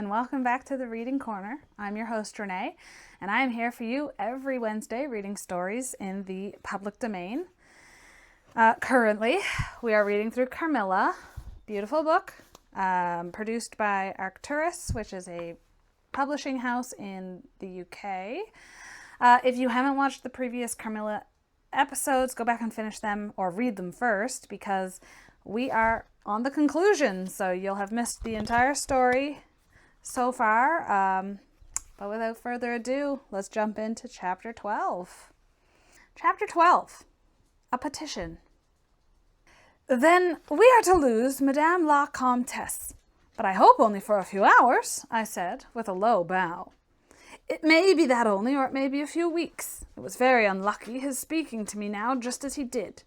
and welcome back to the Reading Corner. I'm your host, Renee, and I am here for you every Wednesday reading stories in the public domain. Currently, we are reading through Carmilla, beautiful book, produced by Arcturus, which is a publishing house in the UK. If you haven't watched the previous Carmilla episodes, go back and finish them or read them first, because we are on the conclusion, so you'll have missed the entire story so far. But without further ado, let's jump into Chapter 12. Chapter 12, A Petition. Then we are to lose Madame la Comtesse, but I hope only for a few hours, I said, with a low bow. It may be that only, or it may be a few weeks. It was very unlucky, his speaking to me now just as he did.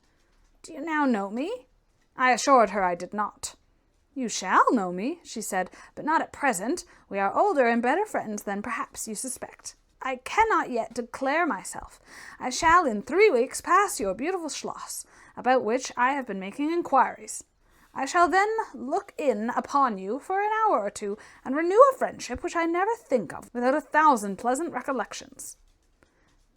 Do you now know me? I assured her I did not. You shall know me, she said, but not at present. We are older and better friends than perhaps you suspect. I cannot yet declare myself. I shall in 3 weeks pass your beautiful Schloss, about which I have been making inquiries. I shall then look in upon you for an hour or two, and renew a friendship which I never think of without 1,000 pleasant recollections.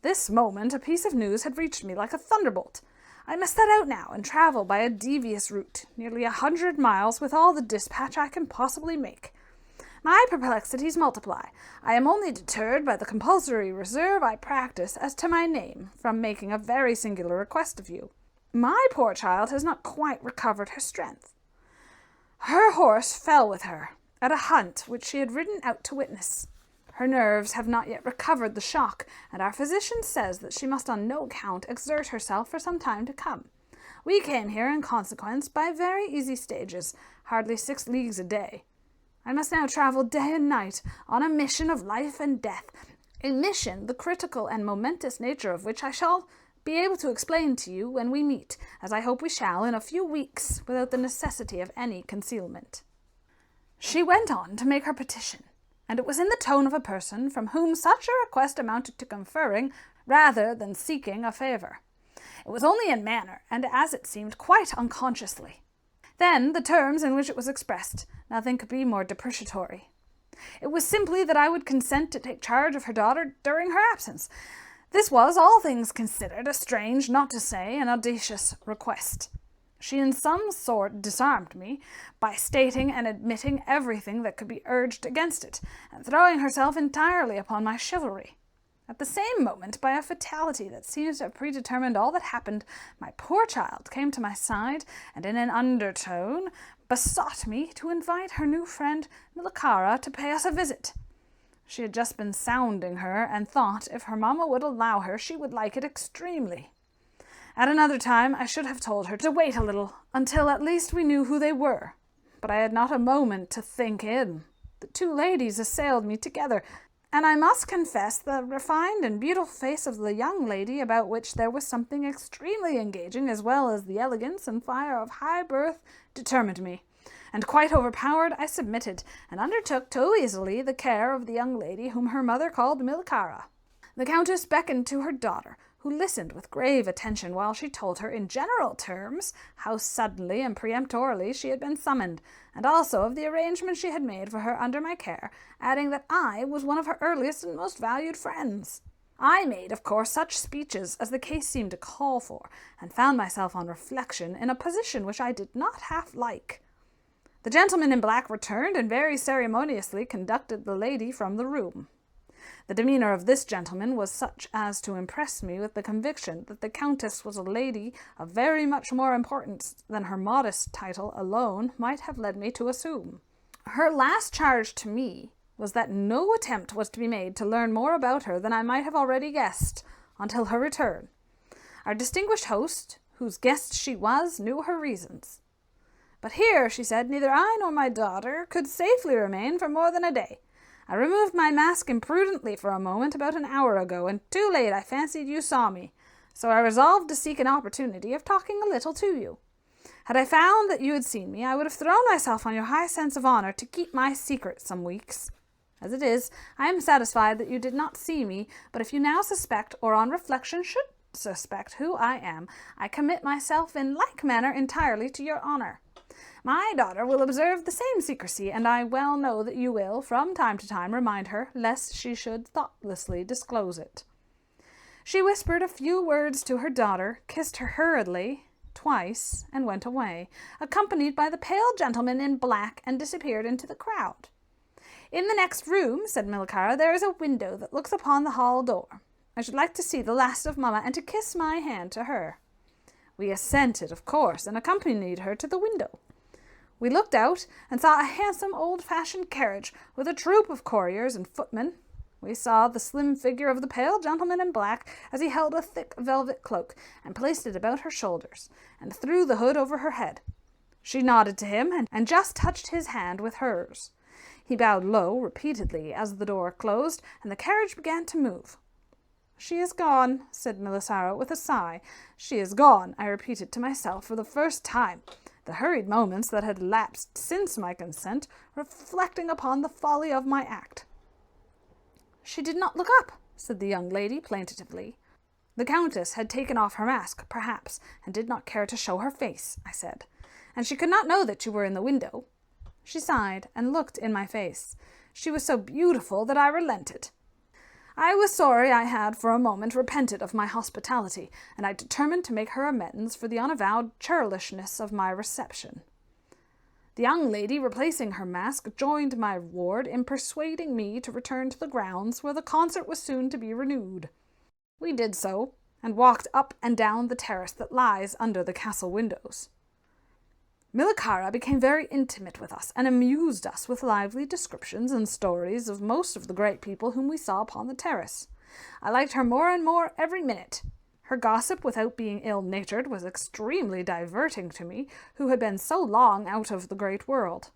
This moment a piece of news had reached me like a thunderbolt. I must set out now and travel by a devious route, nearly 100 miles, with all the dispatch I can possibly make. My perplexities multiply. I am only deterred by the compulsory reserve I practice as to my name from making a very singular request of you. My poor child has not quite recovered her strength. Her horse fell with her at a hunt which she had ridden out to witness. Her nerves have not yet recovered the shock, and our physician says that she must on no account exert herself for some time to come. We came here in consequence by very easy stages, hardly 6 leagues a day. I must now travel day and night on a mission of life and death, a mission the critical and momentous nature of which I shall be able to explain to you when we meet, as I hope we shall in a few weeks, without the necessity of any concealment. She went on to make her petition, and it was in the tone of a person from whom such a request amounted to conferring rather than seeking a favour. It was only in manner, and as it seemed quite unconsciously. Then the terms in which it was expressed, nothing could be more depreciatory. It was simply that I would consent to take charge of her daughter during her absence. This was, all things considered, a strange, not to say an audacious request. She in some sort disarmed me by stating and admitting everything that could be urged against it, and throwing herself entirely upon my chivalry. At the same moment, by a fatality that seems to have predetermined all that happened, my poor child came to my side, and in an undertone besought me to invite her new friend Milicara to pay us a visit. She had just been sounding her, and thought if her mamma would allow her, she would like it extremely. At another time I should have told her to wait a little, until at least we knew who they were. But I had not a moment to think in. The 2 ladies assailed me together, and I must confess the refined and beautiful face of the young lady, about which there was something extremely engaging, as well as the elegance and fire of high birth, determined me. And quite overpowered, I submitted, and undertook too easily the care of the young lady whom her mother called Milicara. The Countess beckoned to her daughter, who listened with grave attention while she told her in general terms how suddenly and peremptorily she had been summoned, and also of the arrangements she had made for her under my care, adding that I was one of her earliest and most valued friends. I made, of course, such speeches as the case seemed to call for, and found myself on reflection in a position which I did not half like. The gentleman in black returned and very ceremoniously conducted the lady from the room. The demeanour of this gentleman was such as to impress me with the conviction that the Countess was a lady of very much more importance than her modest title alone might have led me to assume. Her last charge to me was that no attempt was to be made to learn more about her than I might have already guessed, until her return. Our distinguished host, whose guest she was, knew her reasons. But here, she said, neither I nor my daughter could safely remain for more than a day. I removed my mask imprudently for a moment about an hour ago, and too late I fancied you saw me, so I resolved to seek an opportunity of talking a little to you. Had I found that you had seen me, I would have thrown myself on your high sense of honour to keep my secret some weeks. As it is, I am satisfied that you did not see me, but if you now suspect, or on reflection should suspect who I am, I commit myself in like manner entirely to your honour. My daughter will observe the same secrecy, and I well know that you will, from time to time, remind her, lest she should thoughtlessly disclose it." She whispered a few words to her daughter, kissed her hurriedly twice, and went away, accompanied by the pale gentleman in black, and disappeared into the crowd. "In the next room," said Millikara, "there is a window that looks upon the hall door. I should like to see the last of Mamma, and to kiss my hand to her." We assented, of course, and accompanied her to the window. We looked out and saw a handsome old-fashioned carriage with a troop of couriers and footmen. We saw the slim figure of the pale gentleman in black as he held a thick velvet cloak and placed it about her shoulders, and threw the hood over her head. She nodded to him and just touched his hand with hers. He bowed low repeatedly as the door closed, and the carriage began to move. "She is gone," said Millicera with a sigh. "She is gone," I repeated to myself for the first time, the hurried moments that had elapsed since my consent, reflecting upon the folly of my act. "She did not look up," said the young lady plaintively. "The Countess had taken off her mask, perhaps, and did not care to show her face," I said, "and she could not know that you were in the window." She sighed and looked in my face. She was so beautiful that I relented. I was sorry I had for a moment repented of my hospitality, and I determined to make her amends for the unavowed churlishness of my reception. The young lady, replacing her mask, joined my ward in persuading me to return to the grounds, where the concert was soon to be renewed. We did so, and walked up and down the terrace that lies under the castle windows. Millikara became very intimate with us, and amused us with lively descriptions and stories of most of the great people whom we saw upon the terrace. I liked her more and more every minute. Her gossip, without being ill-natured, was extremely diverting to me, who had been so long out of the great world.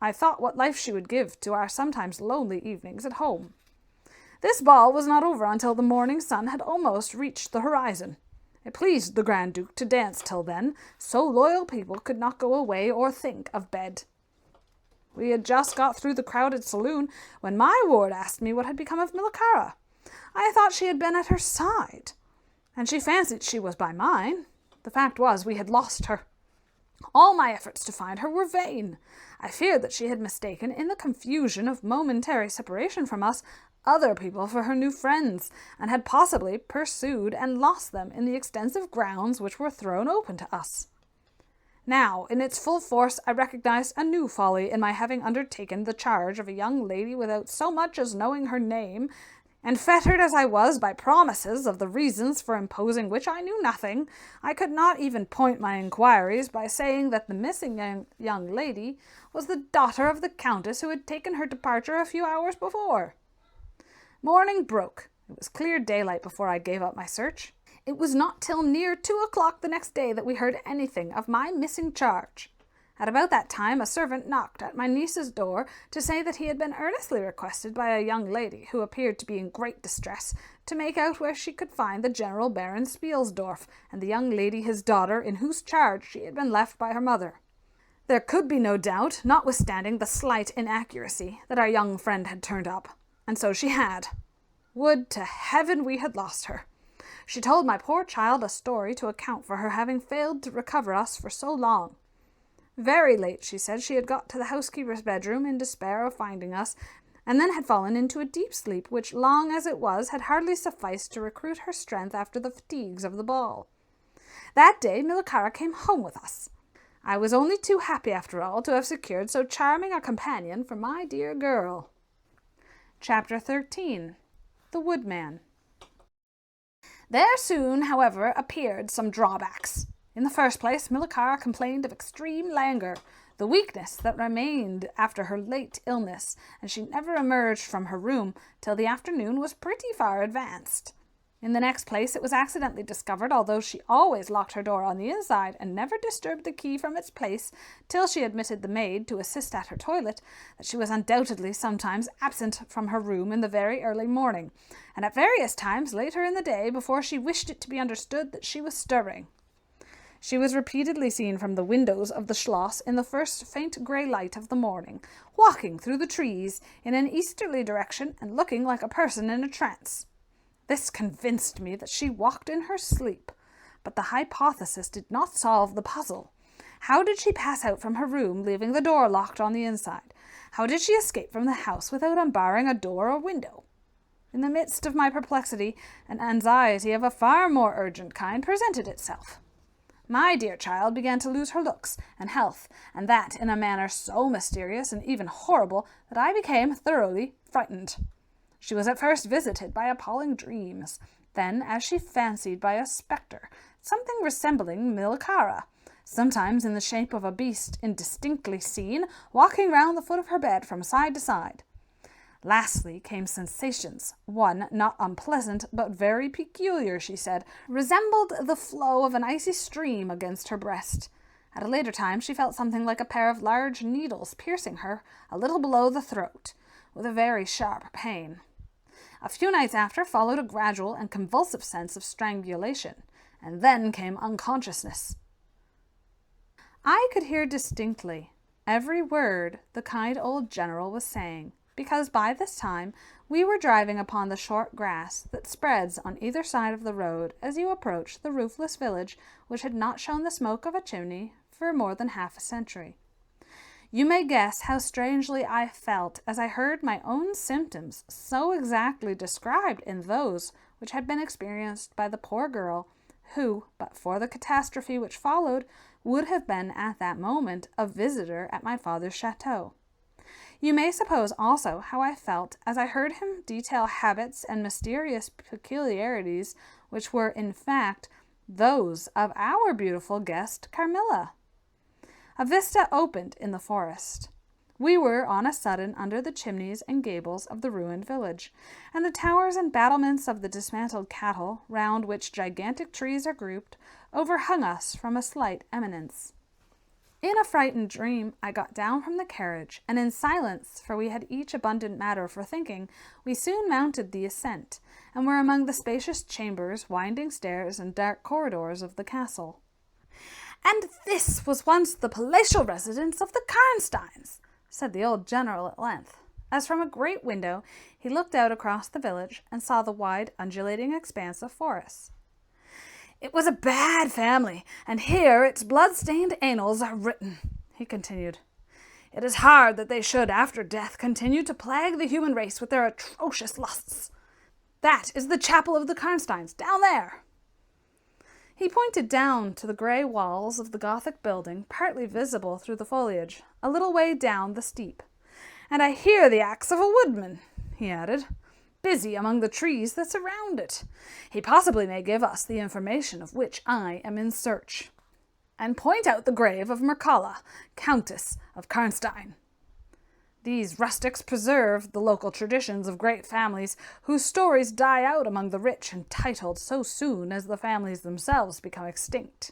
I thought what life she would give to our sometimes lonely evenings at home. This ball was not over until the morning sun had almost reached the horizon. It pleased the Grand Duke to dance till then, so loyal people could not go away or think of bed. We had just got through the crowded saloon when my ward asked me what had become of Millikara. I thought she had been at her side, and she fancied she was by mine. The fact was, we had lost her. All my efforts to find her were vain. I feared that she had mistaken, in the confusion of momentary separation from us, other people for her new friends, and had possibly pursued and lost them in the extensive grounds which were thrown open to us. Now, in its full force, I recognized a new folly in my having undertaken the charge of a young lady without so much as knowing her name, and fettered as I was by promises of the reasons for imposing which I knew nothing. I could not even point my inquiries by saying that the missing young lady was the daughter of the Countess who had taken her departure a few hours before. Morning broke. It was clear daylight before I gave up my search. It was not till near 2 o'clock the next day that we heard anything of my missing charge. At about that time a servant knocked at my niece's door to say that he had been earnestly requested by a young lady, who appeared to be in great distress, to make out where she could find the General Baron Spielsdorf, and the young lady his daughter, in whose charge she had been left by her mother. There could be no doubt, notwithstanding the slight inaccuracy, that our young friend had turned up. And so she had. Would to heaven we had lost her. She told my poor child a story to account for her having failed to recover us for so long. Very late, she said, she had got to the housekeeper's bedroom in despair of finding us, and then had fallen into a deep sleep, which, long as it was, had hardly sufficed to recruit her strength after the fatigues of the ball. That day Millikara came home with us. I was only too happy, after all, to have secured so charming a companion for my dear girl. Chapter 13. The Woodman. There soon, however, appeared some drawbacks. In the first place, Millikara complained of extreme languor, the weakness that remained after her late illness, and she never emerged from her room till the afternoon was pretty far advanced. In the next place, it was accidentally discovered, although she always locked her door on the inside and never disturbed the key from its place till she admitted the maid to assist at her toilet, that she was undoubtedly sometimes absent from her room in the very early morning, and at various times later in the day, before she wished it to be understood that she was stirring. She was repeatedly seen from the windows of the schloss in the first faint grey light of the morning, walking through the trees in an easterly direction and looking like a person in a trance. This convinced me that she walked in her sleep, but the hypothesis did not solve the puzzle, How did she pass out from her room, leaving the door locked on the inside? How did she escape from the house without unbarring a door or window? In the midst of my perplexity, an anxiety of a far more urgent kind presented itself. My dear child began to lose her looks and health, and that in a manner so mysterious and even horrible that I became thoroughly frightened. She was at first visited by appalling dreams, then, as she fancied, by a spectre, something resembling Milicara, sometimes in the shape of a beast indistinctly seen, walking round the foot of her bed from side to side. Lastly came sensations. One, not unpleasant, but very peculiar, she said, resembled the flow of an icy stream against her breast. At a later time she felt something like a pair of large needles piercing her a little below the throat, with a very sharp pain. A few nights after followed a gradual and convulsive sense of strangulation, and then came unconsciousness. I could hear distinctly every word the kind old general was saying, because by this time we were driving upon the short grass that spreads on either side of the road as you approach the roofless village which had not shown the smoke of a chimney for more than half a century. You may guess how strangely I felt as I heard my own symptoms so exactly described in those which had been experienced by the poor girl who, but for the catastrophe which followed, would have been at that moment a visitor at my father's chateau. You may suppose also how I felt as I heard him detail habits and mysterious peculiarities which were, in fact, those of our beautiful guest Carmilla. A vista opened in the forest. We were on a sudden under the chimneys and gables of the ruined village, and the towers and battlements of the dismantled cattle, round which gigantic trees are grouped, overhung us from a slight eminence. In a frightened dream, I got down from the carriage, and in silence, for we had each abundant matter for thinking, we soon mounted the ascent, and were among the spacious chambers, winding stairs, and dark corridors of the castle. "And this was once the palatial residence of the Karnsteins," said the old general at length, as from a great window he looked out across the village and saw the wide, undulating expanse of forest. "It was a bad family, and here its blood-stained annals are written," he continued. "It is hard that they should, after death, continue to plague the human race with their atrocious lusts. That is the chapel of the Karnsteins, down there." He pointed down to the grey walls of the Gothic building, partly visible through the foliage, a little way down the steep. "And I hear the axe of a woodman," he added, "busy among the trees that surround it. He possibly may give us the information of which I am in search, and point out the grave of Mircalla, Countess of Karnstein. These rustics preserve the local traditions of great families whose stories die out among the rich and titled so soon as the families themselves become extinct.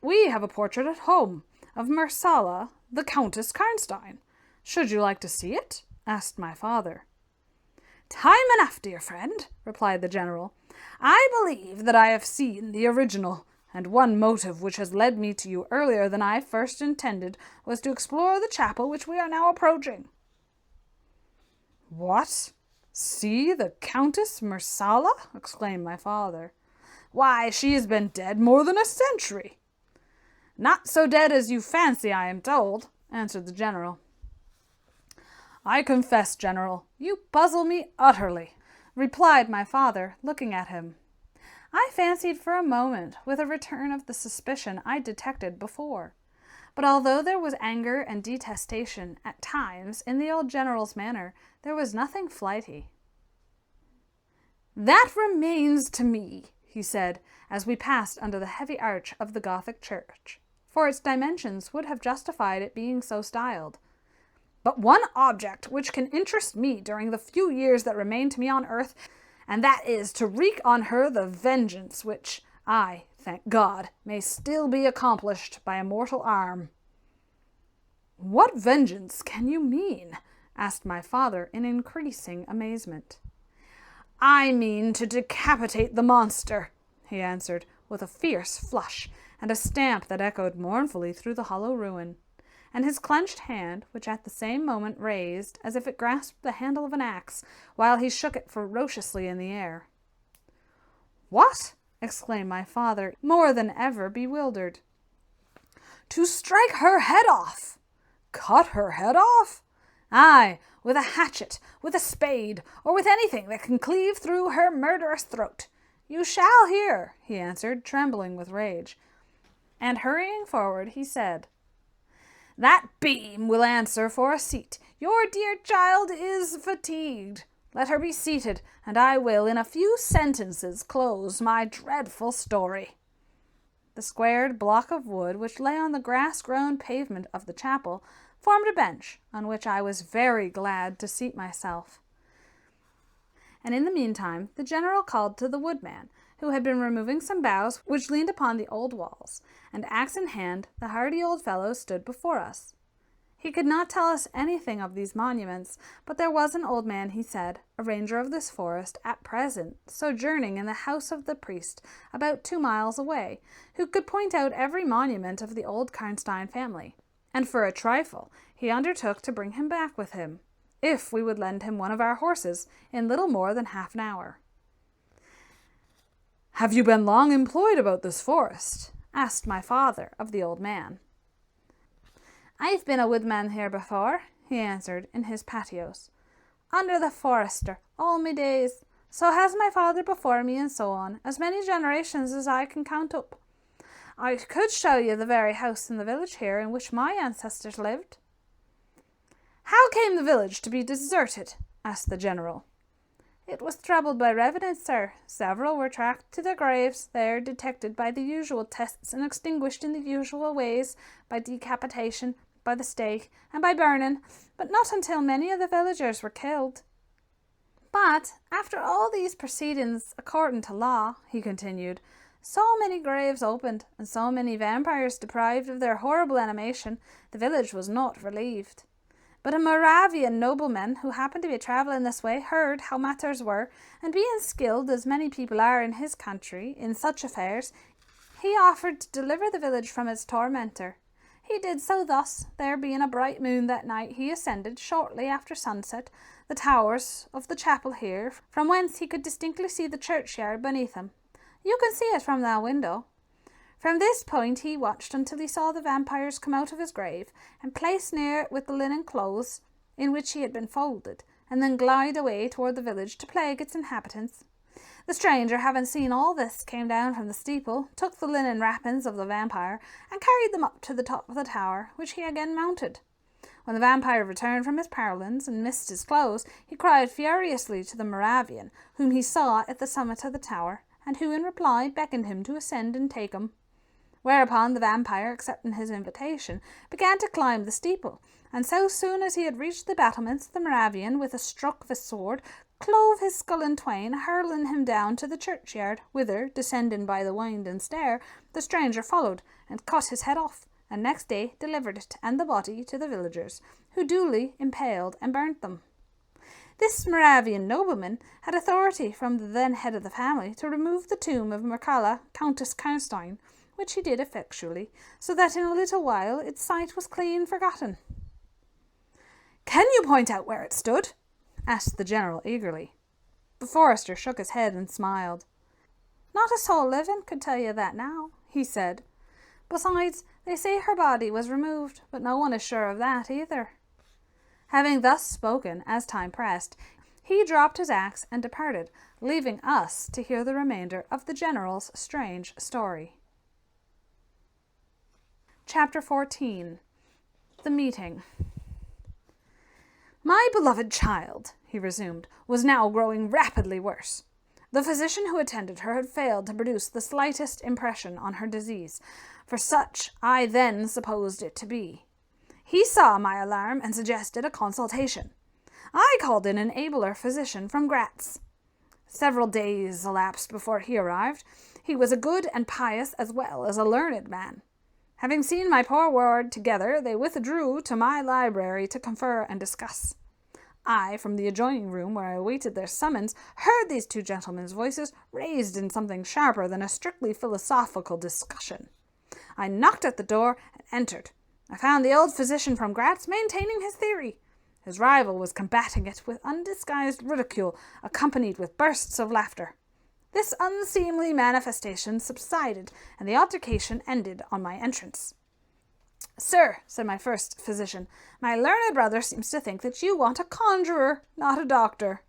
We have a portrait at home of Mircalla, the Countess Karnstein. Should you like to see it?" asked my father. "Time enough, dear friend," replied the general. "I believe that I have seen the original, and one motive which has led me to you earlier than I first intended was to explore the chapel which we are now approaching." "What? See the Countess Mircalla?" exclaimed my father. "Why, she has been dead more than a century." "Not so dead as you fancy, I am told," answered the general. "I confess, General, you puzzle me utterly," replied my father, looking at him. I fancied for a moment with a return of the suspicion I detected before. But although there was anger and detestation at times in the old general's manner, there was nothing flighty. "That remains to me," he said, as we passed under the heavy arch of the Gothic church, for its dimensions would have justified it being so styled. "But one object which can interest me during the few years that remain to me on earth, and that is to wreak on her the vengeance which, I thank God, may still be accomplished by a mortal arm." "What vengeance can you mean?" asked my father in increasing amazement. "I mean to decapitate the monster," he answered, with a fierce flush and a stamp that echoed mournfully through the hollow ruin, and his clenched hand, which at the same moment raised as if it grasped the handle of an axe, while he shook it ferociously in the air. "What?" exclaimed my father, more than ever bewildered. to strike her head off. Cut her head off? Aye, with a hatchet, with a spade, or with anything that can cleave through her murderous throat. You shall hear, he answered, trembling with rage. And hurrying forward, he said, That beam will answer for a seat. Your dear child is fatigued. Let her be seated, and I will in a few sentences close my dreadful story. The squared block of wood which lay on the grass-grown pavement of the chapel formed a bench on which I was very glad to seat myself. And in the meantime the general called to the woodman, who had been removing some boughs which leaned upon the old walls, and axe in hand the hardy old fellow stood before us. He could not tell us anything of these monuments, but there was an old man, he said, a ranger of this forest, at present sojourning in the house of the priest, about 2 miles away, who could point out every monument of the old Karnstein family, and for a trifle he undertook to bring him back with him, if we would lend him one of our horses in little more than half an hour. "Have you been long employed about this forest?" asked my father of the old man. "I've been a woodman here before," he answered, in his patois, "under the forester, all my days. So has my father before me, and so on, as many generations as I can count up. I could show you the very house in the village here in which my ancestors lived." "How came the village to be deserted?" asked the general. "It was troubled by revenants, sir. Several were tracked to their graves there, detected by the usual tests, and extinguished in the usual ways, by decapitation, by the stake, and by burning, but not until many of the villagers were killed." "But after all these proceedings, according to law," he continued, "so many graves opened, and so many vampires deprived of their horrible animation, the village was not relieved. But a Moravian nobleman, who happened to be travelling this way, heard how matters were, and being skilled, as many people are in his country, in such affairs, he offered to deliver the village from its tormentor. He did so thus. There being a bright moon that night, he ascended, shortly after sunset, the towers of the chapel here, from whence he could distinctly see the churchyard beneath him. You can see it from that window. From this point he watched until he saw the vampires come out of his grave, and place near it with the linen clothes in which he had been folded, and then glide away toward the village to plague its inhabitants. The stranger, having seen all this, came down from the steeple, took the linen wrappings of the vampire, and carried them up to the top of the tower, which he again mounted. When the vampire returned from his prowlings and missed his clothes, he cried furiously to the Moravian, whom he saw at the summit of the tower, and who in reply beckoned him to ascend and take him. Whereupon the vampire, accepting his invitation, began to climb the steeple, and so soon as he had reached the battlements, the Moravian, with a stroke of his sword, clove his skull in twain, hurling him down to the churchyard, whither, descending by the winding stair, the stranger followed, and cut his head off, and next day delivered it and the body to the villagers, who duly impaled and burnt them. This Moravian nobleman had authority from the then head of the family to remove the tomb of Mircalla, Countess Karnstein, which he did effectually, so that in a little while its site was clean forgotten." "Can you point out where it stood?" asked the general eagerly. The forester shook his head and smiled. "Not a soul living could tell you that now," he said. "Besides, they say her body was removed, but no one is sure of that either." Having thus spoken, as time pressed, he dropped his axe and departed, leaving us to hear the remainder of the general's strange story. Chapter 14. The Meeting. "My beloved child," he resumed, "was now growing rapidly worse. The physician who attended her had failed to produce the slightest impression on her disease, for such I then supposed it to be. He saw my alarm and suggested a consultation. I called in an abler physician from Gratz. Several days elapsed before he arrived. He was a good and pious as well as a learned man. Having seen my poor ward together, they withdrew to my library to confer and discuss. I, from the adjoining room where I awaited their summons, heard these two gentlemen's voices raised in something sharper than a strictly philosophical discussion. I knocked at the door and entered. I found the old physician from Gratz maintaining his theory. His rival was combating it with undisguised ridicule, accompanied with bursts of laughter. This unseemly manifestation subsided, and the altercation ended on my entrance. "Sir," said my first physician, "my learned brother seems to think that you want a conjurer, not a doctor."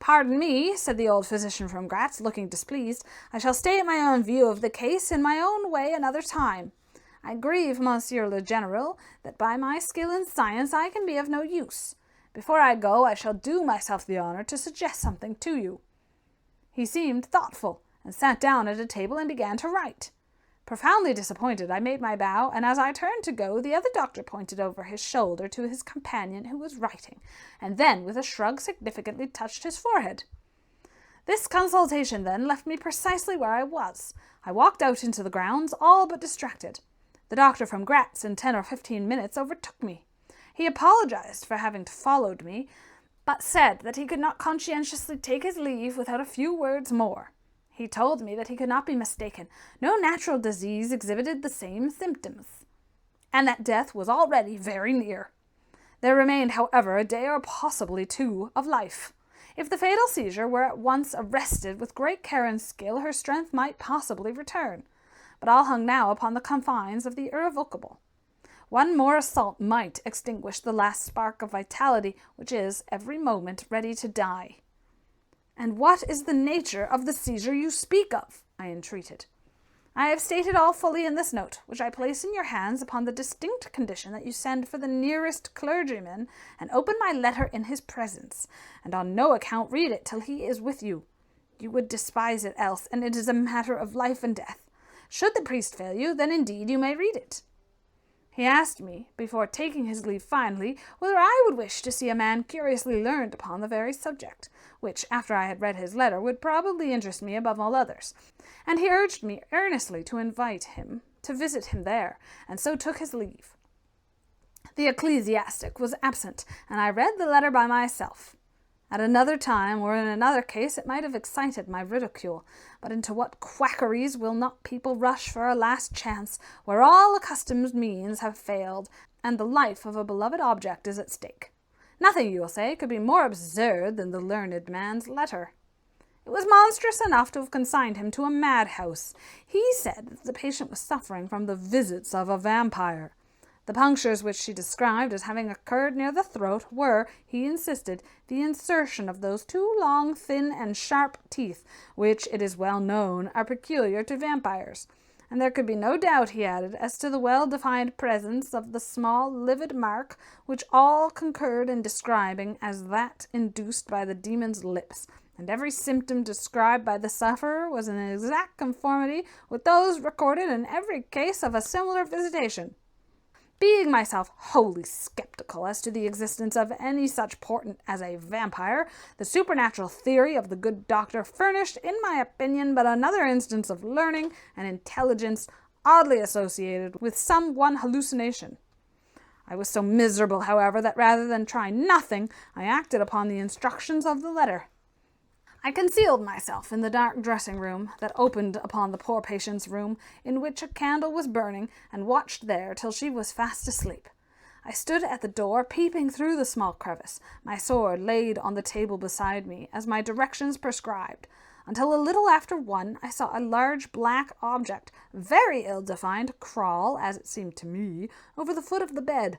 "Pardon me," said the old physician from Gratz, looking displeased. "I shall state my own view of the case in my own way another time. I grieve, Monsieur le General, that by my skill in science I can be of no use. Before I go, I shall do myself the honor to suggest something to you." He seemed thoughtful, and sat down at a table and began to write. Profoundly disappointed, I made my bow, and as I turned to go, the other doctor pointed over his shoulder to his companion who was writing, and then, with a shrug, significantly touched his forehead. This consultation, then, left me precisely where I was. I walked out into the grounds, all but distracted. The doctor from Gratz, in 10 or 15 minutes, overtook me. He apologized for having followed me, but said that he could not conscientiously take his leave without a few words more. He told me that he could not be mistaken. No natural disease exhibited the same symptoms, and that death was already very near. There remained, however, a day or possibly 2 of life. If the fatal seizure were at once arrested with great care and skill, her strength might possibly return. But all hung now upon the confines of the irrevocable. One more assault might extinguish the last spark of vitality, which is every moment ready to die. "And what is the nature of the seizure you speak of?" I entreated. "I have stated all fully in this note, which I place in your hands upon the distinct condition that you send for the nearest clergyman and open my letter in his presence, and on no account read it till he is with you. You would despise it else, and it is a matter of life and death. Should the priest fail you, then indeed you may read it." He asked me, before taking his leave finally, whether I would wish to see a man curiously learned upon the very subject, which, after I had read his letter, would probably interest me above all others, and he urged me earnestly to invite him to visit him there, and so took his leave. The ecclesiastic was absent, and I read the letter by myself. At another time, or in another case, it might have excited my ridicule, but into what quackeries will not people rush for a last chance, where all accustomed means have failed, and the life of a beloved object is at stake? Nothing, you will say, could be more absurd than the learned man's letter. It was monstrous enough to have consigned him to a madhouse. He said that the patient was suffering from the visits of a vampire. The punctures which she described as having occurred near the throat were, he insisted, the insertion of those 2 long, thin, and sharp teeth, which, it is well known, are peculiar to vampires. And there could be no doubt, he added, as to the well-defined presence of the small, livid mark, which all concurred in describing as that induced by the demon's lips, and every symptom described by the sufferer was in exact conformity with those recorded in every case of a similar visitation. Being myself wholly skeptical as to the existence of any such portent as a vampire, the supernatural theory of the good doctor furnished, in my opinion, but another instance of learning and intelligence oddly associated with some one hallucination. I was so miserable, however, that rather than try nothing, I acted upon the instructions of the letter. I concealed myself in the dark dressing-room that opened upon the poor patient's room, in which a candle was burning, and watched there till she was fast asleep. I stood at the door, peeping through the small crevice, my sword laid on the table beside me, as my directions prescribed, until a little after 1 I saw a large black object, very ill-defined, crawl, as it seemed to me, over the foot of the bed,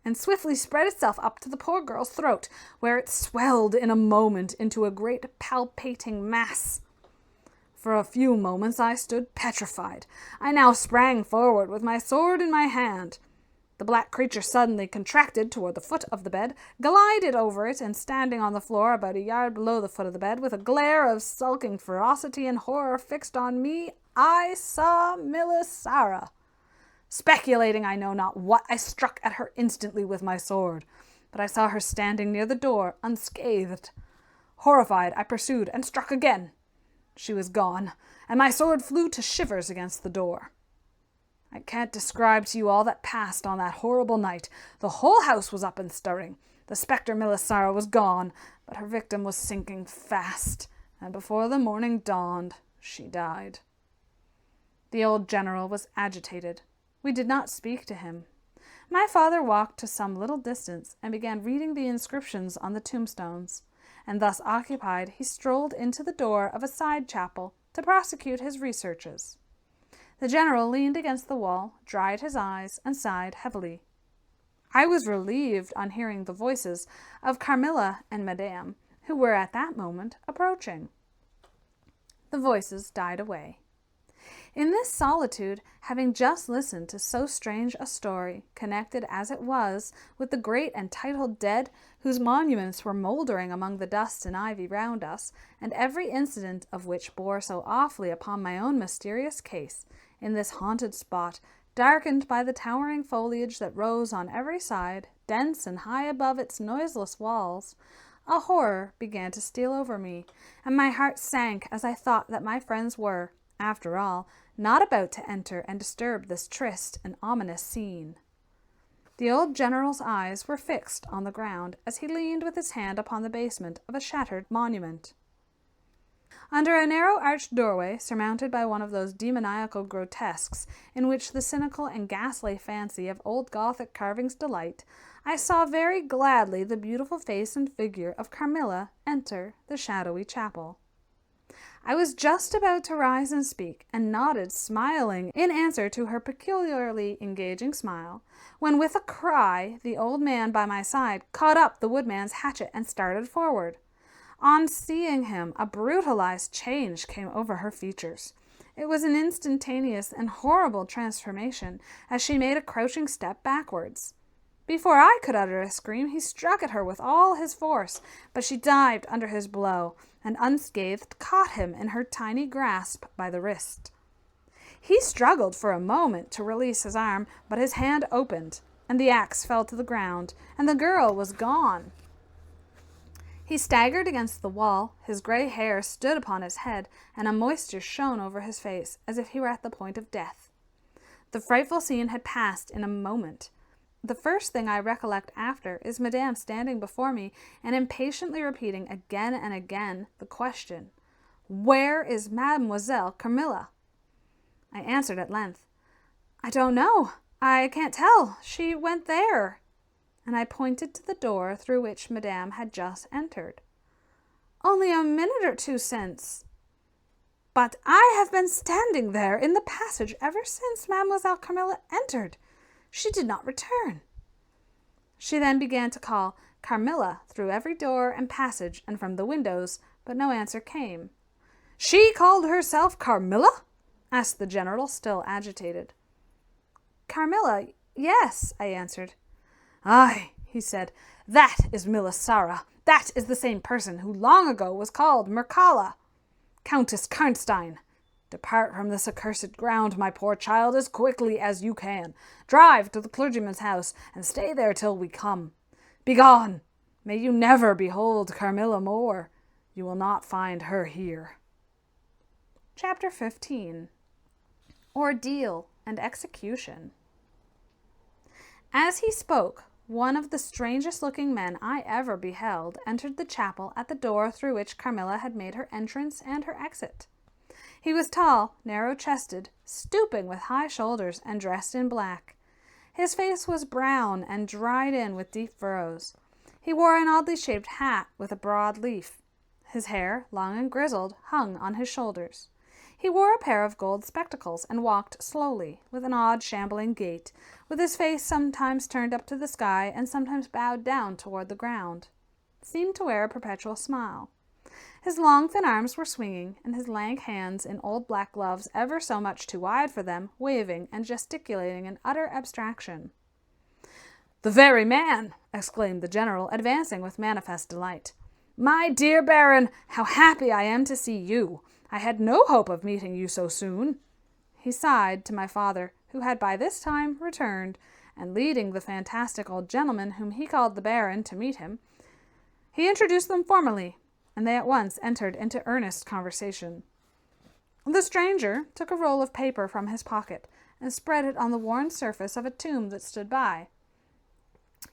and swiftly spread itself up to the poor girl's throat, where it swelled in a moment into a great palpitating mass. For a few moments I stood petrified. I now sprang forward with my sword in my hand. The black creature suddenly contracted toward the foot of the bed, glided over it, and standing on the floor about a yard below the foot of the bed, with a glare of sulking ferocity and horror fixed on me, I saw Melisara. Speculating I know not what, I struck at her instantly with my sword, but I saw her standing near the door, unscathed. Horrified, I pursued and struck again. She was gone, and my sword flew to shivers against the door. I can't describe to you all that passed on that horrible night. The whole house was up and stirring. The spectre Melisara was gone, but her victim was sinking fast, and before the morning dawned, she died. The old general was agitated. We did not speak to him. My father walked to some little distance and began reading the inscriptions on the tombstones, and thus occupied he strolled into the door of a side chapel to prosecute his researches. The general leaned against the wall, dried his eyes, and sighed heavily. I was relieved on hearing the voices of Carmilla and Madame, who were at that moment approaching. The voices died away. In this solitude, having just listened to so strange a story, connected as it was with the great and titled dead whose monuments were mouldering among the dust and ivy round us, and every incident of which bore so awfully upon my own mysterious case, in this haunted spot, darkened by the towering foliage that rose on every side, dense and high above its noiseless walls, a horror began to steal over me, and my heart sank as I thought that my friends were, after all, not about to enter and disturb this triste and ominous scene. The old general's eyes were fixed on the ground as he leaned with his hand upon the basement of a shattered monument. Under a narrow arched doorway, surmounted by one of those demoniacal grotesques in which the cynical and ghastly fancy of old Gothic carvings delight, I saw very gladly the beautiful face and figure of Carmilla enter the shadowy chapel. I was just about to rise and speak, and nodded, smiling, in answer to her peculiarly engaging smile, when with a cry the old man by my side caught up the woodman's hatchet and started forward. On seeing him, a brutalized change came over her features. It was an instantaneous and horrible transformation, as she made a crouching step backwards. Before I could utter a scream, he struck at her with all his force, but she dived under his blow, and unscathed caught him in her tiny grasp by the wrist. He struggled for a moment to release his arm, but his hand opened, and the axe fell to the ground, and the girl was gone. He staggered against the wall, his grey hair stood upon his head, and a moisture shone over his face, as if he were at the point of death. The frightful scene had passed in a moment. The first thing I recollect after is Madame standing before me and impatiently repeating again and again the question, "Where is Mademoiselle Carmilla?" I answered at length, "I don't know. I can't tell. She went there." And I pointed to the door through which Madame had just entered. "Only a minute or two since." "But I have been standing there in the passage ever since Mademoiselle Carmilla entered. She did not return." She then began to call Carmilla through every door and passage and from the windows, but no answer came. "She called herself Carmilla?" asked the general, still agitated. "Carmilla, yes," I answered. "Aye," he said, "that is Milasara. That is the same person who long ago was called Mircalla. Countess Karnstein. Depart from this accursed ground, my poor child, as quickly as you can. Drive to the clergyman's house, and stay there till we come. Begone! May you never behold Carmilla more. You will not find her here." Chapter 15. Ordeal and Execution. As he spoke, one of the strangest-looking men I ever beheld entered the chapel at the door through which Carmilla had made her entrance and her exit. He was tall, narrow-chested, stooping with high shoulders, and dressed in black. His face was brown and dried in with deep furrows. He wore an oddly shaped hat with a broad leaf. His hair, long and grizzled, hung on his shoulders. He wore a pair of gold spectacles and walked slowly, with an odd shambling gait, with his face sometimes turned up to the sky and sometimes bowed down toward the ground. Seemed to wear a perpetual smile. His long, thin arms were swinging, and his lank hands, in old black gloves ever so much too wide for them, waving and gesticulating in utter abstraction. "The very man!" exclaimed the general, advancing with manifest delight. "My dear Baron, how happy I am to see you! I had no hope of meeting you so soon." He sighed to my father, who had by this time returned, and leading the fantastic old gentleman whom he called the Baron to meet him, he introduced them formally, and they at once entered into earnest conversation. The stranger took a roll of paper from his pocket and spread it on the worn surface of a tomb that stood by.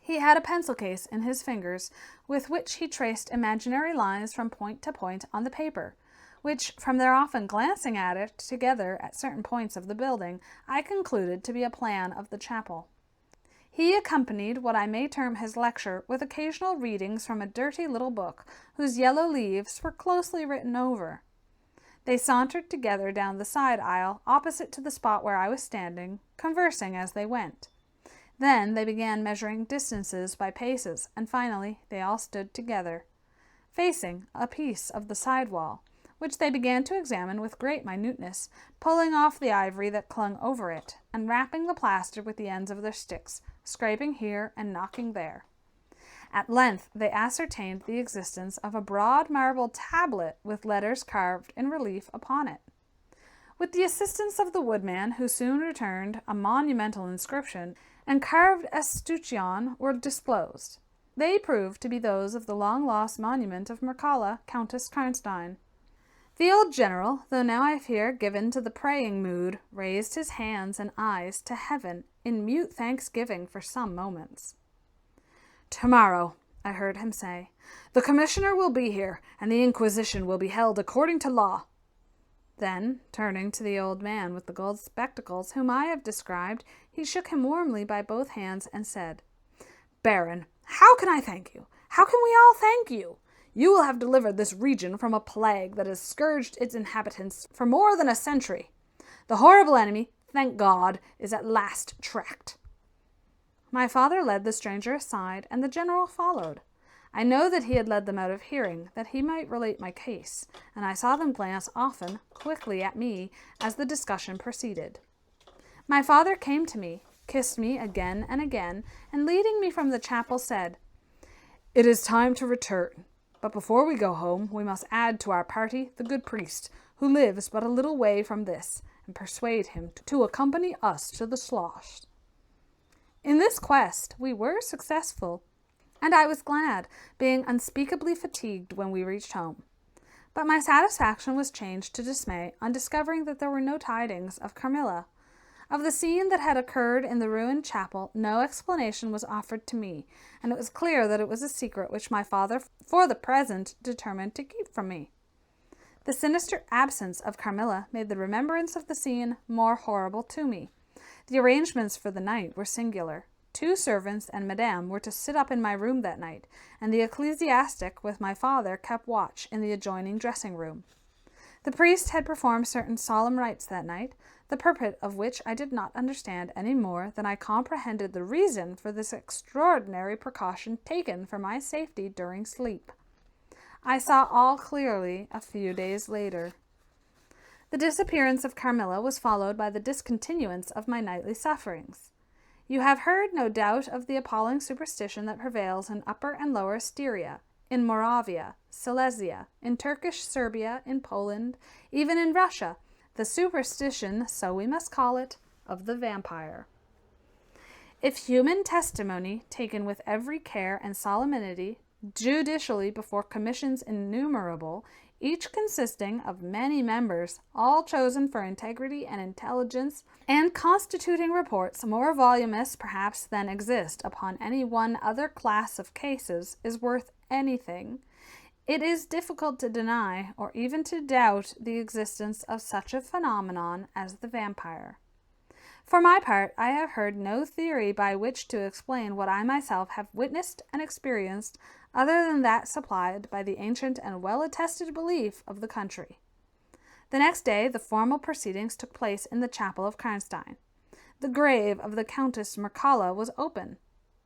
He had a pencil case in his fingers with which he traced imaginary lines from point to point on the paper, which, from their often glancing at it together at certain points of the building, I concluded to be a plan of the chapel. He accompanied what I may term his lecture with occasional readings from a dirty little book whose yellow leaves were closely written over. They sauntered together down the side aisle opposite to the spot where I was standing, conversing as they went. Then they began measuring distances by paces, and finally they all stood together, facing a piece of the side wall, which they began to examine with great minuteness, pulling off the ivory that clung over it, and rapping the plaster with the ends of their sticks, scraping here and knocking there. At length they ascertained the existence of a broad marble tablet with letters carved in relief upon it. With the assistance of the woodman, who soon returned a monumental inscription, and carved escutcheon were disclosed. They proved to be those of the long-lost monument of Mircalla, Countess Karnstein. The old general, though now I fear given to the praying mood, raised his hands and eyes to heaven in mute thanksgiving for some moments. "Tomorrow," I heard him say, "the commissioner will be here, and the inquisition will be held according to law." Then, turning to the old man with the gold spectacles whom I have described, he shook him warmly by both hands and said, "Baron, how can I thank you? How can we all thank you? You will have delivered this region from a plague that has scourged its inhabitants for more than a century. The horrible enemy, thank God, is at last tracked." My father led the stranger aside, and the general followed. I know that he had led them out of hearing, that he might relate my case, and I saw them glance often, quickly at me, as the discussion proceeded. My father came to me, kissed me again and again, and leading me from the chapel said, "It is time to return, but before we go home we must add to our party the good priest, who lives but a little way from this, and persuade him to accompany us to the Schloss." In this quest we were successful, and I was glad, being unspeakably fatigued when we reached home. But my satisfaction was changed to dismay on discovering that there were no tidings of Carmilla. Of the scene that had occurred in the ruined chapel, no explanation was offered to me, and it was clear that it was a secret which my father, for the present, determined to keep from me. The sinister absence of Carmilla made the remembrance of the scene more horrible to me. The arrangements for the night were singular. 2 servants and Madame were to sit up in my room that night, and the ecclesiastic with my father kept watch in the adjoining dressing-room. The priest had performed certain solemn rites that night, the purport of which I did not understand any more than I comprehended the reason for this extraordinary precaution taken for my safety during sleep. I saw all clearly a few days later. The disappearance of Carmilla was followed by the discontinuance of my nightly sufferings. You have heard, no doubt, of the appalling superstition that prevails in Upper and Lower Styria, in Moravia, Silesia, in Turkish Serbia, in Poland, even in Russia, the superstition, so we must call it, of the vampire. If human testimony, taken with every care and solemnity, judicially before commissions innumerable, each consisting of many members, all chosen for integrity and intelligence, and constituting reports more voluminous perhaps than exist upon any one other class of cases, is worth anything, it is difficult to deny or even to doubt the existence of such a phenomenon as the vampire. For my part, I have heard no theory by which to explain what I myself have witnessed and experienced other than that supplied by the ancient and well-attested belief of the country. The next day the formal proceedings took place in the chapel of Karnstein. The grave of the Countess Mircalla was open,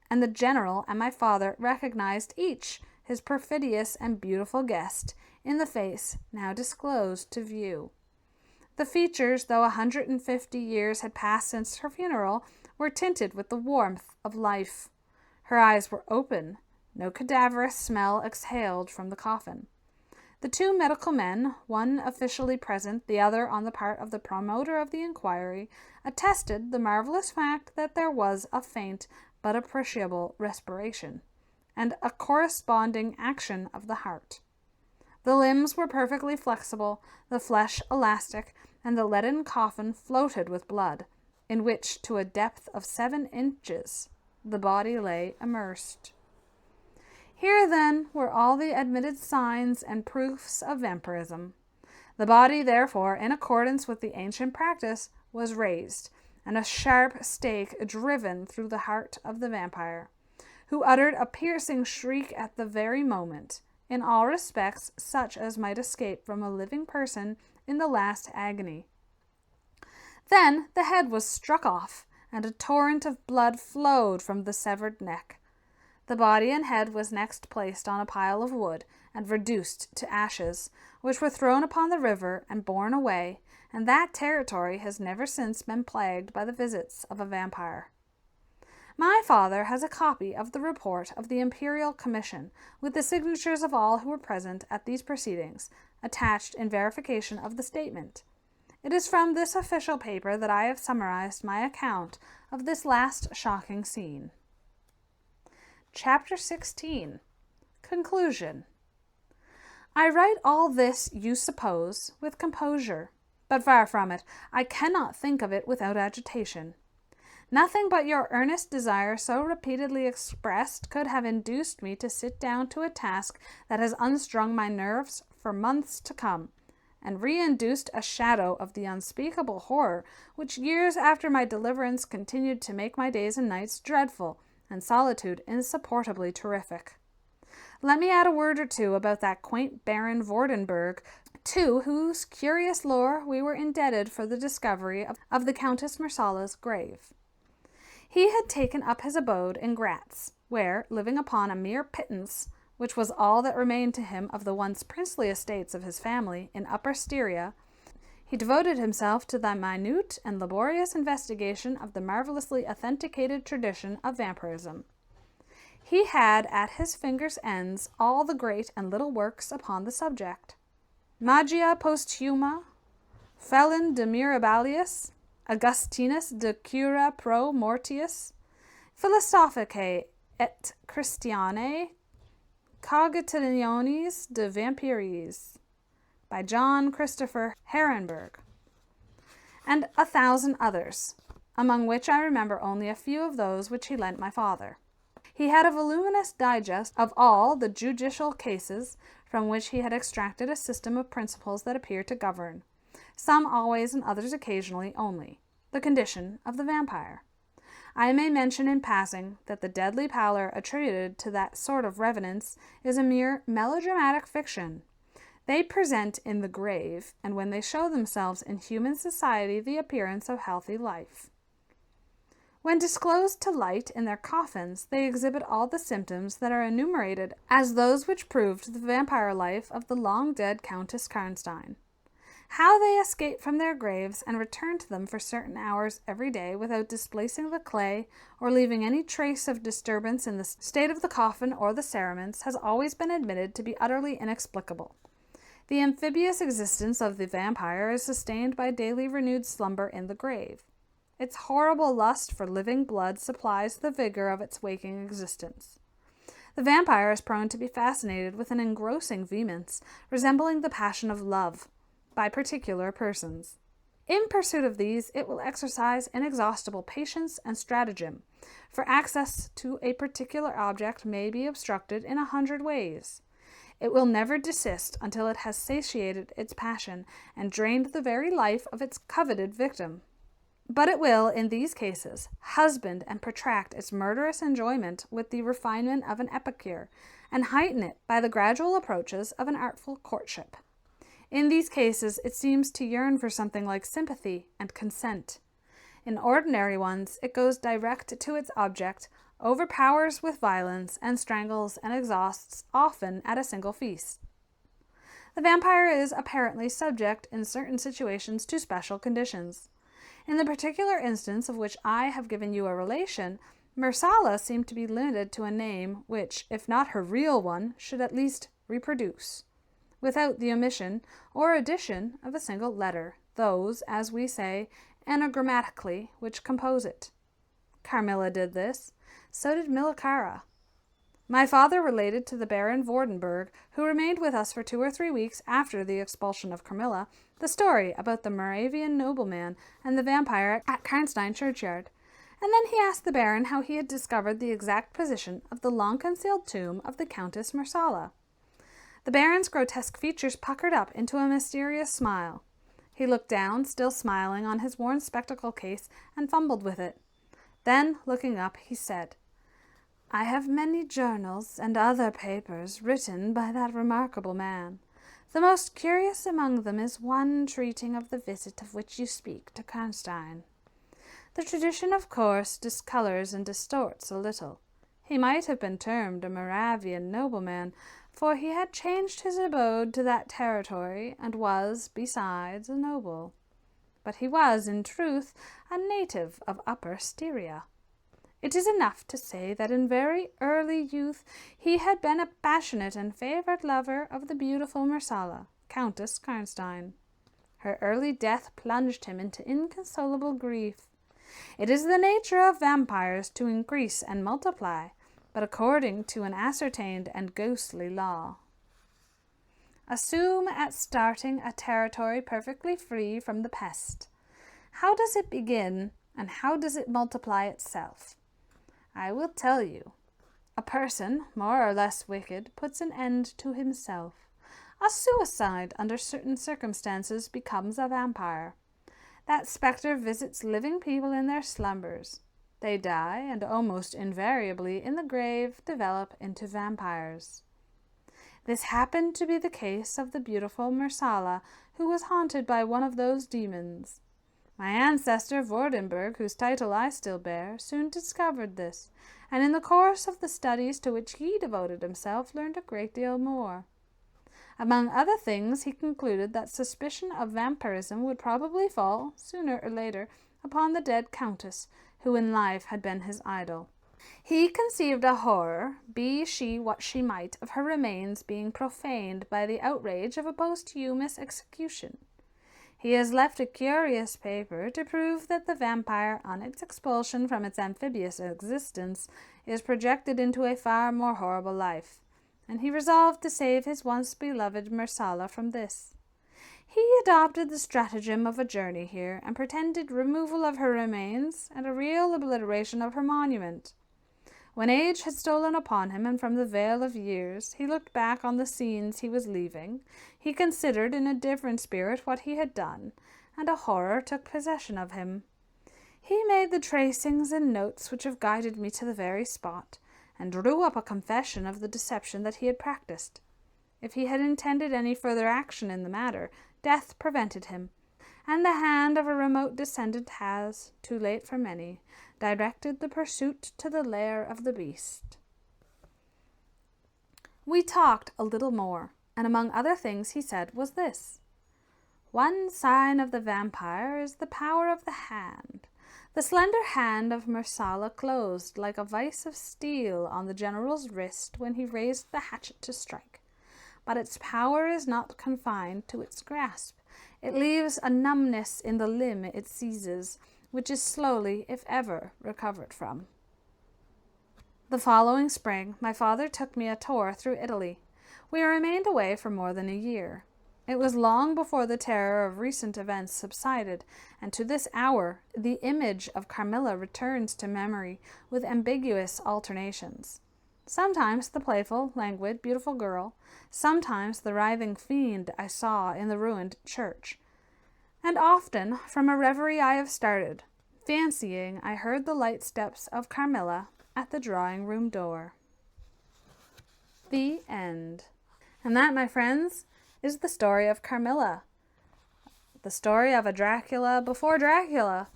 and the general and my father recognized each his perfidious and beautiful guest in the face now disclosed to view. The features, though 150 years had passed since her funeral, were tinted with the warmth of life. Her eyes were open. No cadaverous smell exhaled from the coffin. The 2 medical men, one officially present, the other on the part of the promoter of the inquiry, attested the marvelous fact that there was a faint but appreciable respiration, and a corresponding action of the heart. The limbs were perfectly flexible, the flesh elastic, and the leaden coffin floated with blood, in which, to a depth of 7 inches, the body lay immersed. Here, then, were all the admitted signs and proofs of vampirism. The body, therefore, in accordance with the ancient practice, was raised, and a sharp stake driven through the heart of the vampire, who uttered a piercing shriek at the very moment, in all respects such as might escape from a living person in the last agony. Then the head was struck off, and a torrent of blood flowed from the severed neck. The body and head was next placed on a pile of wood and reduced to ashes, which were thrown upon the river and borne away, and that territory has never since been plagued by the visits of a vampire. My father has a copy of the report of the Imperial Commission, with the signatures of all who were present at these proceedings, attached in verification of the statement. It is from this official paper that I have summarized my account of this last shocking scene. Chapter 16. Conclusion. I write all this, you suppose, with composure, but far from it. I cannot think of it without agitation. Nothing but your earnest desire so repeatedly expressed could have induced me to sit down to a task that has unstrung my nerves for months to come, and re-induced a shadow of the unspeakable horror which years after my deliverance continued to make my days and nights dreadful, and solitude insupportably terrific. Let me add a word or two about that quaint Baron Vordenburg, to whose curious lore we were indebted for the discovery of the Countess Mersala's grave. He had taken up his abode in Gratz, where, living upon a mere pittance, which was all that remained to him of the once princely estates of his family in Upper Styria, he devoted himself to the minute and laborious investigation of the marvelously authenticated tradition of vampirism. He had at his fingers' ends all the great and little works upon the subject. Magia Posthuma, Felin de Mirabilis, Augustinus de Cura pro Mortiis, Philosophicae et Christianae, Cogitationes de Vampiris, by John Christopher Herrenberg, and 1,000 others, among which I remember only a few of those which he lent my father. He had a voluminous digest of all the judicial cases, from which he had extracted a system of principles that appear to govern, some always and others occasionally only, the condition of the vampire. I may mention in passing that the deadly pallor attributed to that sort of revenants is a mere melodramatic fiction. They present in the grave, and when they show themselves in human society, the appearance of healthy life. When disclosed to light in their coffins, they exhibit all the symptoms that are enumerated as those which proved the vampire life of the long-dead Countess Karnstein. How they escape from their graves and return to them for certain hours every day without displacing the clay or leaving any trace of disturbance in the state of the coffin or the cerements has always been admitted to be utterly inexplicable. The amphibious existence of the vampire is sustained by daily renewed slumber in the grave. Its horrible lust for living blood supplies the vigor of its waking existence. The vampire is prone to be fascinated with an engrossing vehemence, resembling the passion of love, by particular persons. In pursuit of these, it will exercise inexhaustible patience and stratagem, for access to a particular object may be obstructed in 100 ways. It will never desist until it has satiated its passion and drained the very life of its coveted victim. But it will, in these cases, husband and protract its murderous enjoyment with the refinement of an epicure, and heighten it by the gradual approaches of an artful courtship. In these cases, it seems to yearn for something like sympathy and consent. In ordinary ones, it goes direct to its object, overpowers with violence, and strangles and exhausts often at a single feast. The vampire is apparently subject in certain situations to special conditions. In the particular instance of which I have given you a relation, Mersala seemed to be limited to a name which, if not her real one, should at least reproduce, without the omission or addition of a single letter, those, as we say, anagrammatically, which compose it. Carmilla did this. So did Milicara. My father related to the Baron Vordenburg, who remained with us for 2 or 3 weeks after the expulsion of Carmilla, the story about the Moravian nobleman and the vampire at Karnstein churchyard, and then he asked the Baron how he had discovered the exact position of the long-concealed tomb of the Countess Mersala. The Baron's grotesque features puckered up into a mysterious smile. He looked down, still smiling, on his worn spectacle case and fumbled with it. Then, looking up, he said, "I have many journals and other papers written by that remarkable man. The most curious among them is one treating of the visit of which you speak to Karnstein. The tradition, of course, discolors and distorts a little. He might have been termed a Moravian nobleman, for he had changed his abode to that territory, and was, besides, a noble. But he was, in truth, a native of Upper Styria. It is enough to say that in very early youth he had been a passionate and favoured lover of the beautiful Mersala, Countess Karnstein. Her early death plunged him into inconsolable grief. It is the nature of vampires to increase and multiply, but according to an ascertained and ghostly law. Assume at starting a territory perfectly free from the pest. How does it begin, and how does it multiply itself? I will tell you. A person, more or less wicked, puts an end to himself. A suicide, under certain circumstances, becomes a vampire. That spectre visits living people in their slumbers. They die, and almost invariably in the grave develop into vampires. This happened to be the case of the beautiful Mersala, who was haunted by one of those demons. My ancestor Vordenberg, whose title I still bear, soon discovered this, and in the course of the studies to which he devoted himself learned a great deal more. Among other things, he concluded that suspicion of vampirism would probably fall, sooner or later, upon the dead countess, who in life had been his idol. He conceived a horror, be she what she might, of her remains being profaned by the outrage of a posthumous execution. He has left a curious paper to prove that the vampire, on its expulsion from its amphibious existence, is projected into a far more horrible life, and he resolved to save his once beloved Mersala from this. He adopted the stratagem of a journey here, and pretended removal of her remains and a real obliteration of her monument. When age had stolen upon him, and from the veil of years he looked back on the scenes he was leaving, he considered in a different spirit what he had done, and a horror took possession of him. He made the tracings and notes which have guided me to the very spot, and drew up a confession of the deception that he had practised. If he had intended any further action in the matter, death prevented him, and the hand of a remote descendant has, too late for many, directed the pursuit to the lair of the beast. We talked a little more, and among other things he said was this: one sign of the vampire is the power of the hand. The slender hand of Mersala closed like a vice of steel on the general's wrist when he raised the hatchet to strike. But its power is not confined to its grasp. It leaves a numbness in the limb it seizes, which is slowly, if ever, recovered from. The following spring, my father took me a tour through Italy. We remained away for more than a year. It was long before the terror of recent events subsided, and to this hour the image of Carmilla returns to memory with ambiguous alternations. Sometimes the playful, languid, beautiful girl, sometimes the writhing fiend I saw in the ruined church. And often, from a reverie I have started, fancying I heard the light steps of Carmilla at the drawing-room door. The end. And that, my friends, is the story of Carmilla. The story of a Dracula before Dracula.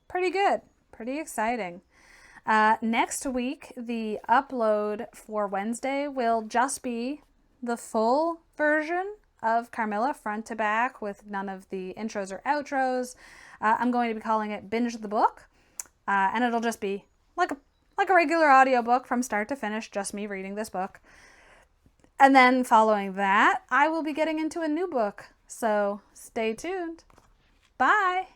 Pretty good. Pretty exciting. Next week, the upload for Wednesday will just be the full version of Carmilla, front to back, with none of the intros or outros. I'm going to be calling it Binge the Book, and it'll just be like a regular audiobook from start to finish, just me reading this book. And then following that, I will be getting into a new book, so stay tuned. Bye!